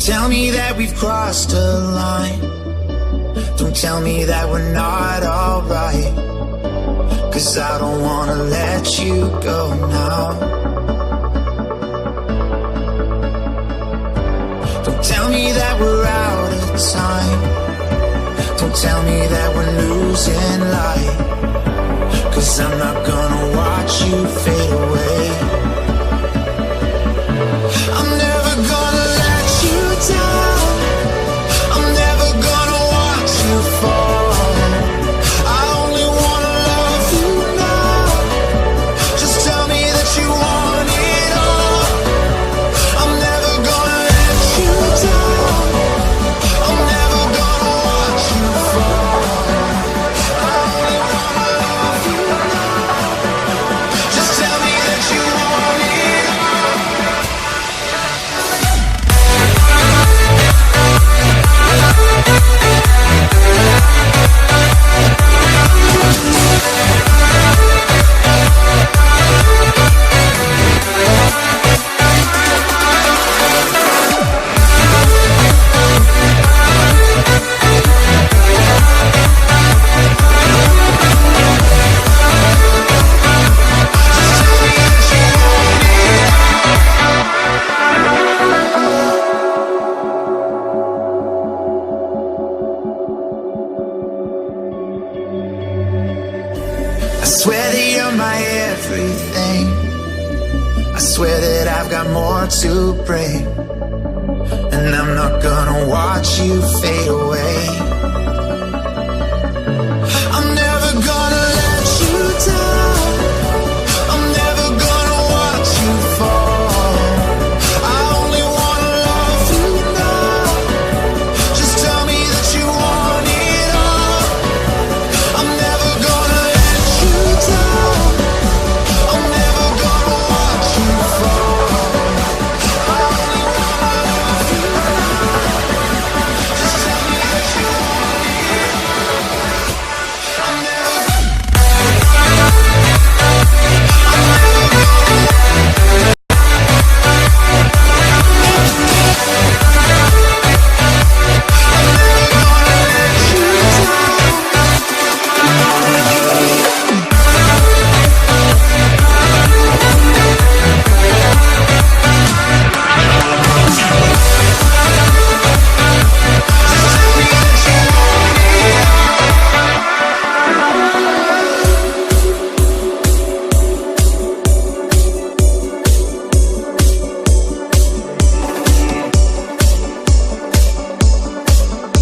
tell me that we've crossed a line. Don't tell me that we're not alright, 'cause I don't wanna let you go now. Don't tell me that we're out of time. Don't tell me that we're losing light, 'cause I'm not gonna watch you fade away. I'm never gonna let you down. I'm never gonna watch you fall. I only wanna love you now. Just tell me that you want it all. I'm never gonna let you down. I'm never gonna watch you fall. I only wanna love you now. Just tell me that you want it all. I swear that you're my everything. I swear that I've got more to bring, and I'm not gonna watch you fade away.